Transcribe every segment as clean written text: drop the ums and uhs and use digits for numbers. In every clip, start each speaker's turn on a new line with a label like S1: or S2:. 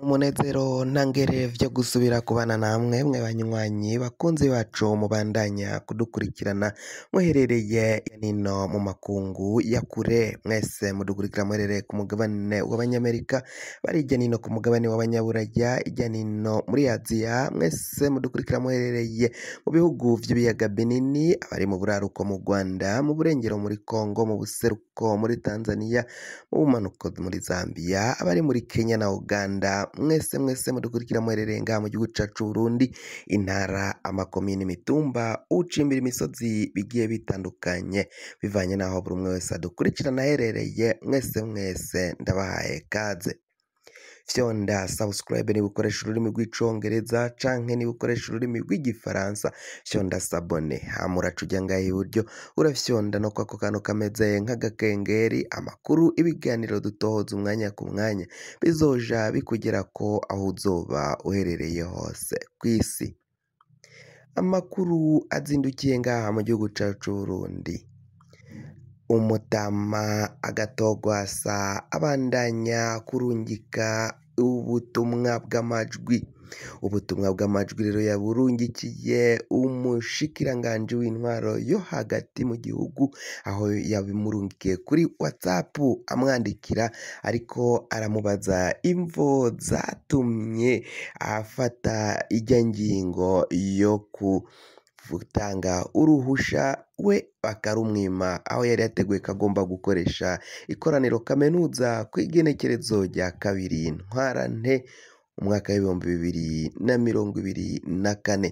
S1: Umunezero ntangere vyo gusubira kubana namwe mwe banywanyi bakunzi bacu mubandanya kudukurikirana muherereye nino mu makungu ya kure mwese mudukurikira muherereye ku mugabane w'abanyamerika bari irya nino ku mugabane w'abanyaburaya irya nino muri Aziya mwese mudukurikira muherereye mu bihugu vy'ibiyaga binini abari mu buraruko mu Rwanda mu burengero muri Kongo mu buseruko muri Tanzania mu bumanuko muri Zambia abari muri Kenya na Uganda mwese mudukurikira muherereye ngaha mu gihugu cacu Burundi intara amakomine imitumba ucimbira imisozi bigiye bitandukanye bivanye naho buri umwe wese adukurikirana aherereye mwese ndabahaye kaze fyonda subscribe niba ukoresha ururimi rw'icongereza canke niba ukoresha ururimi rw'igifaransa fyonda sabone hama uraca uja ngaha iburyo urafyonda no kwako kantu kameze nk'agakengeri amakuru ibiganiro dutohoza umwanya ku mwanya bizoja bikugerako aho uzoba uherereye hose kw'isi. Amakuru azindukiye ngaha mu gihugu cacu Burundi. Umutama Agatogwasa abandanya kurungika ubutumwa bw'amajwi rero yaburungikiye umushikiranganji w'intwaro yo hagati mu gihugu aho yabimurungikiye kuri WhatsApp amwandikira ariko aramubaza imvo zatumye afata ijya ngingo yo gutanga uruhusha we bakarumwima aho yari yateguye ko agomba gukoresha ikoraniro kaminuza kw'igenekerezo rya 2 Ntwarante umwaka w'2024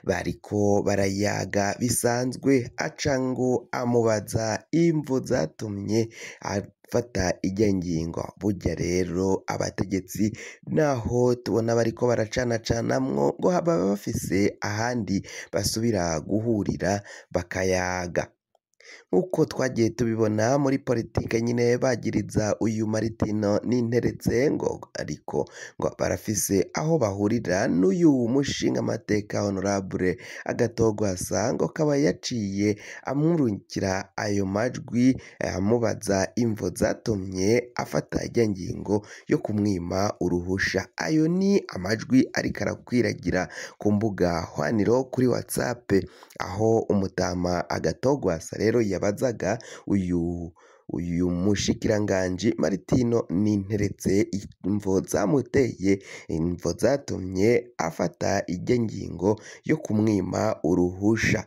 S1: bariko barayaga bisanzwe aca ngo amubaza imvo zatumye afata ijya ngingo. Burya rero abategetsi naho tubona bariko baracanacanamwo ngo haba bafise ahandi basubira guhurira bakayaga nk'uko twagiye tubibona muri politike nyine bagiriza uyu Maritino n'interetse ngo ariko ngo barafise aho bahurira n'uyu mushinga amateka honorable Agatogwasa ngo kaba yaciye amurungikira ayo majwi amubaza imvo zatumye afata ijya ngingo yo kumwima uruhusha. Ayo ni amajwi ariko arakwiragira ku mbuga hwaniro kuri WhatsApp aho umutama Agatogwasa rero yabazaga uyu mushikiranganji Maritino n'interetse imvo zatumye afata ijya ngingo yo kumwima uruhusha.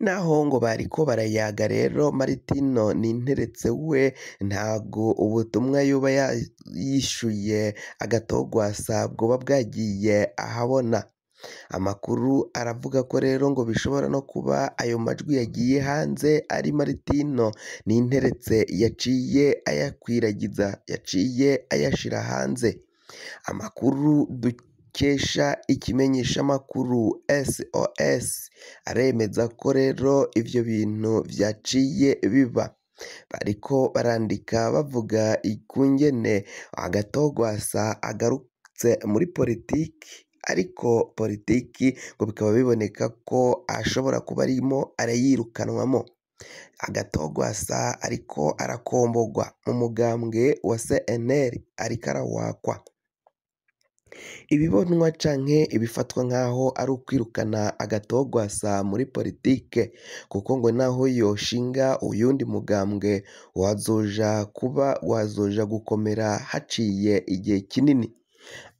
S1: Naho ngo bariko barayaga rero Maritino n'interetse we ntago ubutumwa yoba yishuye Agatogwasa bwoba bwagiye ahabona. Amakuru aravuga ko rero ngo bishobora no kuba ayo majwi yagiye hanze ari Maritino n'interetse yaciye ayakwiragiza yaciye ayashira hanze. Amakuru dukesha ikimenyesha makuru SOS aremeza ko rero ivyo bintu vyaciye biba. Bariko barandika bavuga ikungene Agatogwasa agarutse muri politiki ariko politiki ngo bikaba biboneka ko ashobora kuba arimo arayirukanwamo. Agatogwasa ariko arakombogwa mu mugambwe wa CNL ariko arawakwa. Ibibonwa canke ibifatwa nkaho ari ukwirukana Agatogwasa muri politike kuko ngo naho yoshinga uyundi mugambwe wazoja gukomera haciye igihe kinini.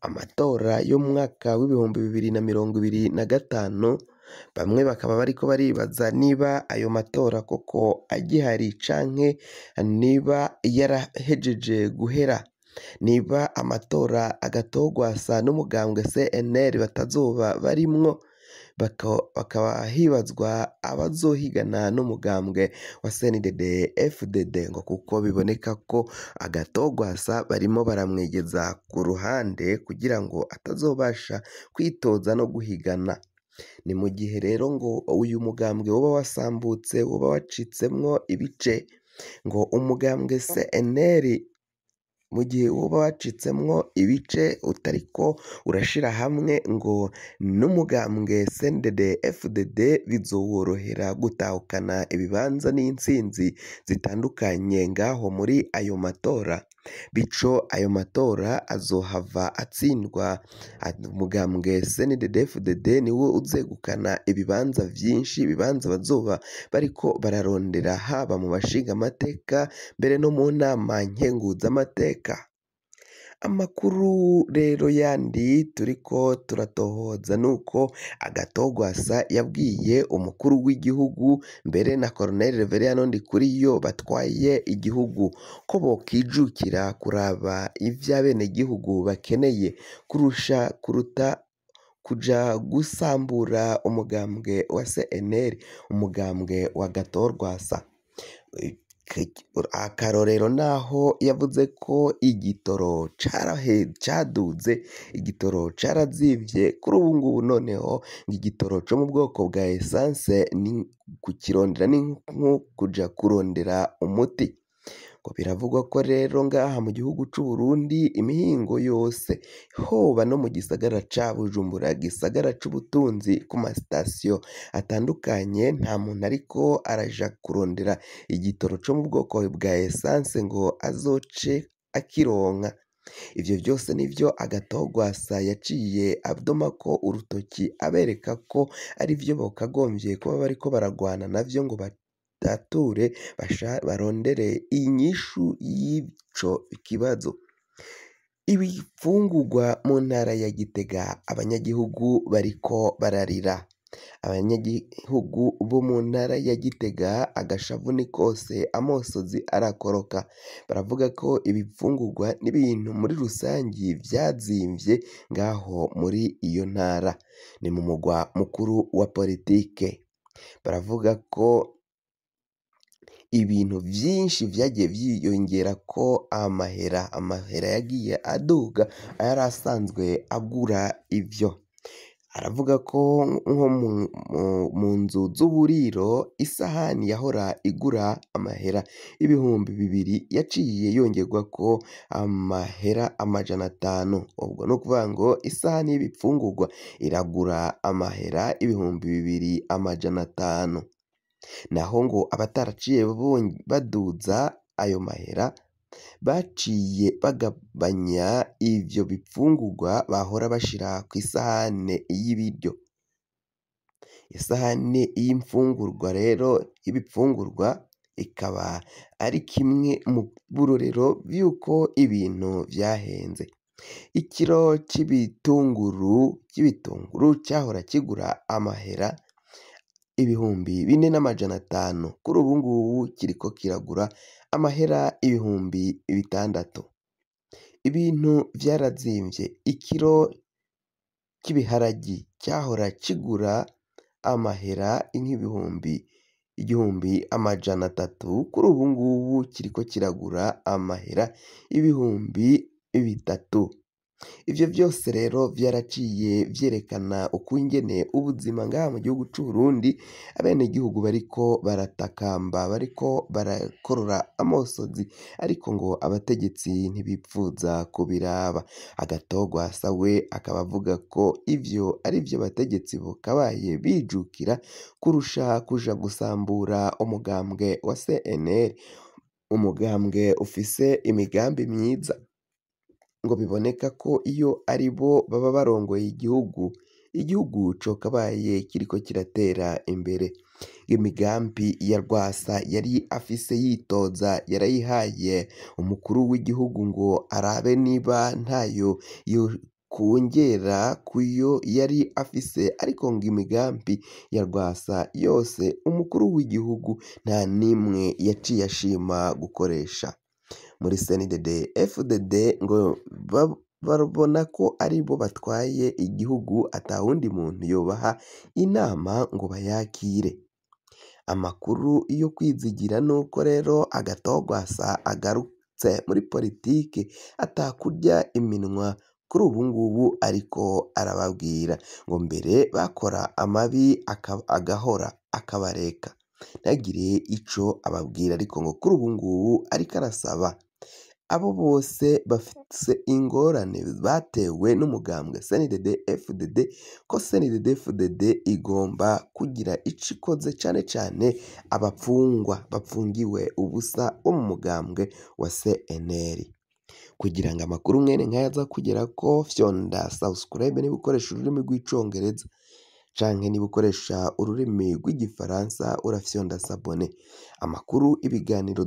S1: Amatora yo mu mwaka w'2025 bamwe bakaba bariko baribaza niba ayo matora koko agihari canke niba yarahejeje guhera, niba amatora Agatogwasa n'umugambwe CNL batazoba barimwo bakaba hibazwa abazohigana n'umugambwe wa CNDD FDD ngo kuko biboneka ko Agatogwasa barimo baramwegeza ku ruhande kugira ngo atazobasha kwitoza no guhigana. Ni mu gihe rero ngo uyu mugambwe woba wasambutse woba wacitsemwo ibice ngo umugambwe CNL mu gihe woba wacitsemwo ibice utariko urashira hamwe ngo n'umugambwe CNDD FDD bizoworohera gutahukana ibibanza n'intsinzi zitandukanye ngaho muri ayo matora. bico ayo matora azohava atsindwa umugambwe CNDD-FDD niwo uzegukana ibibanza vyinshi, ibibanza bazoba bariko bararondera haba mu bashingamateka mbere no mu nama nkenguzamateka. Amakuru rero yandi turiko turatohoza nuko Agatogwasa yabwiye umukuru w'igihugu mbere na Colonel Reverien Ndikuriyo batwaye igihugu ko bokwijukira kuraba ivy'abenegihugu bakeneye kuruta kuja gusambura umugambwe wa CNL, umugambwe wa Gatorwasa. Akarorero naho yavuze ko igitoro caduze, igitoro carazivye, kuri ubu ngubu noneho igitoro co mu bwoko bwa essence ni kukirondera ni nko kuja kurondera umuti. Ngo biravugwa ko rero ngaha mu gihugu c'u Burundi imihingo yose hoba no mu gisagara ca Bujumbura, gisagara c'ubutunzi ku masitasiyo atandukanye, nta muntu ariko araja kurondera igitoro co mu bwoko bwa essence ngo azoce akironka. Ivyo vyose nivyo Agatogwasa yaciye adomako urutoki abereka ko ari vyo bokagombye kuba bariko baragwana navyo ngo batature barondere inyishu y'ico kibazo. Ibifungurwa mu ntara ya Gitega abanyagihugu bariko bararira. Abanyagihugu bo mu ntara ya Gitega agashavu ni kose, amosozi arakoroka. Baravuga ko ibifungurwa n'ibintu muri rusangi vyazimvye ngaho muri iyo ntara. Ni mu mugwa mukuru wa politike. Baravuga ko ibintu vyinshi vyagiye vyiyongerako amahera yagiye aduga ayari asanzwe agura ivyo. Aravuga ko nko mu nzu z'uburiro isahani yahora igura amahera ibihumbi 2 yaciye yongerwako amahera 500. Ubwo no kuvuga ngo isahani y'ibifungurwa iragura amahera ibihumbi 2,500. Naho ngo abataraciye baduza ayo mahera baciye bagabanya ivyo bifungurwa bahora bashira kw'isahane y'ibiryo. Isahane y'imfungurwa rero y'ibifungurwa ikaba ari kimwe mu burorero vy'uko ibintu vyahenze. Ikiro c'ibitunguru cyahora kigura amahera ibihumbi 4,500, kuri ubu ngubu kiriko kiragura amahera ibihumbi 600. Ibintu vyarazimvye. Ikiro cy'ibiharagi cyahora kigura amahera nk'ibihumbi 1,300, kuri ubu ngubu kiriko kiragura amahera ibihumbi 3. Ivyo vyose rero vyaraciye vyerekana ukungene ubuzima ngaha mu gihugu c'u Burundi abenegihugu bariko baratakamba, bariko barakorora amosozi, ariko ngo abategetsi ntibipfuza kubiraba. Agatogwasa we akaba avuga ko ivyo ari vyo abategetsi bokabaye bijukira kurusha kuja gusambura umugambwe wa CNL, umugambwe ufise imigambi myiza. Ngo biboneka ko iyo ari bo baba barongoye igihugu cokabaye kiriko kiratera imbere. Imigambi ya Rwasa yari afise yitoza yarayihaye umukuru w'igihugu ngo arabe niba ntayo kongera kuyo yari afise, ariko ngo imigambi ya Rwasa yose umukuru w'igihugu nta nimwe yaciye ashima gukoresha. Muri CNDD-FDD ngo babona ko ari bo batwaye igihugu, atawundi muntu yobaha inama ngo bayakire. Amakuru yo kwizigira nuko rero Agatogwasa agarutse muri politike atakurya iminwa kuri ubu ngubu, ariko arababwira ngo mbere bakora amabi agahora akabareka ntagire ico ababwira, ariko ngo kuri ubu ngubu ariko arasaba abo bose bafise ingorane batewe n'umugambwe CNDD-FDD ko CNDD-FDD igomba kugira ico ikoze cane cane abapfungwa bapfungiwe ubusa bo mu mugambwe wa CNL. kugira ngo amakuru mwene nk'aya aza kugerako fyonda subscribe niba ukoresha ururimi rw'icongereza canke niba ukoresha ururimi rw'igifaransa urafyonda s'abone. Amakuru, ibiganiro